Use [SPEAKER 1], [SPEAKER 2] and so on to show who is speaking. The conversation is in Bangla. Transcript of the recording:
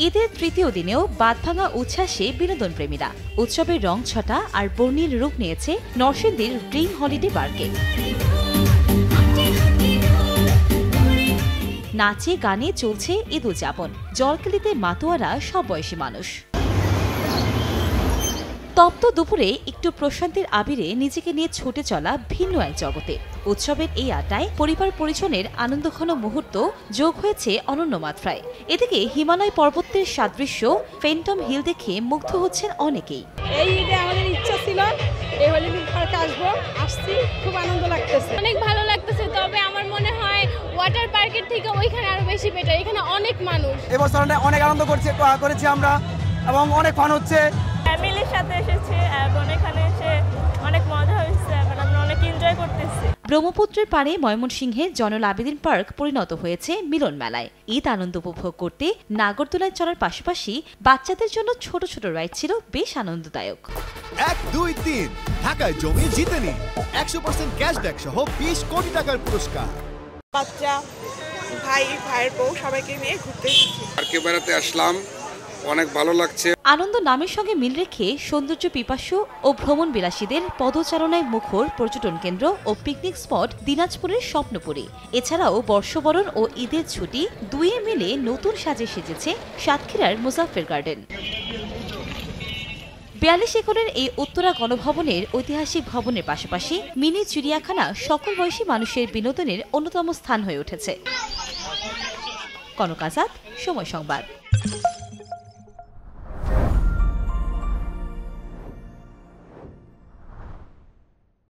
[SPEAKER 1] ঈদের তৃতীয় দিনেও বাঁধভাঙা উচ্ছ্বাসে বিনোদন প্রেমীরা। উৎসবের রং ছটা আর বর্ণিল রূপ নিয়েছে নরসিংদীর ড্রিম হলিডে পার্কে। নাচে গানে চলছে ঈদ উদযাপন, জলকেলিতে মাতোয়ারা সব বয়সী মানুষ। তপ্ত দুপুরে একটু প্রশান্তির আবিরে নিজেকে নিয়ে ছুটে চলা ভিন্ন এক জগতে। উৎসবের এই আড্ডায় পরিবার পরিজনের আনন্দঘন মুহূর্ত যোগ হয়েছে অনন্য মাত্রায়। এদিকে হিমালয় পর্বতের সাদৃশ্য ফেন্টম হিল দেখে মুগ্ধ হচ্ছেন অনেকেই।
[SPEAKER 2] এই ঈদে আমাদের ইচ্ছা ছিল এই হলিডে পার্কে আসবো, আসছি, খুব আনন্দ লাগতেছে,
[SPEAKER 3] অনেক ভালো লাগতেছে। তবে আমার মনে হয় ওয়াটার পার্কের থেকে ওইখানে আরো বেশি বেটার, এখানে অনেক মানুষ।
[SPEAKER 4] এবছর অনেক আনন্দ করেছি আমরা এবং অনেক ফান হচ্ছে।
[SPEAKER 5] ফ্যামিলির সাথে এসেছি এবং এখানে এসে অনেক মজা হয়েছে, আমরা অনেক এনজয় করতেছি।
[SPEAKER 1] ব্রহ্মপুত্রের পাড়ে ময়মনসিংহে জয়নুল আবেদিন পার্ক পরিণত হয়েছে মিলন মেলায়। ঈদ আনন্দ উপভোগ করতে নাগরদোলায় চড়ার পাশাপাশি বাচ্চাদের জন্য ছোট ছোট রাইড ছিল বেশ আনন্দদায়ক।
[SPEAKER 6] 1, 2, 3 ঢাকায় জমি জিতে নিন 100% ক্যাশব্যাক সহ 20 কোটি টাকার পুরস্কার।
[SPEAKER 2] বাচ্চা, ভাইয়ের বউ সবাইকে নিয়ে ঘুরতে এসেছি।
[SPEAKER 7] পার্কে বেড়াতে আসলাম, অনেক ভালো লাগছে।
[SPEAKER 1] আনন্দ নামের সঙ্গে মিল রেখে সৌন্দর্য পিপাসু ও ভ্রমণ বিলাসীদের পদচারণায় মুখর পর্যটন কেন্দ্র ও পিকনিক স্পট দিনাজপুরের স্বপ্নপুরী। এছাড়াও বর্ষবরণ ও ঈদের ছুটি দুইয়ে মিলে নতুন সাজে সেজেছে সাতক্ষীরার মুজাফফর গার্ডেন। 42 একরের এই উত্তরা গণভবনের ঐতিহাসিক ভবনের পাশাপাশি মিনি চিড়িয়াখানা সকল বয়সী মানুষের বিনোদনের অন্যতম স্থান হয়ে উঠেছে। কনক আজাদ, সময় সংবাদ।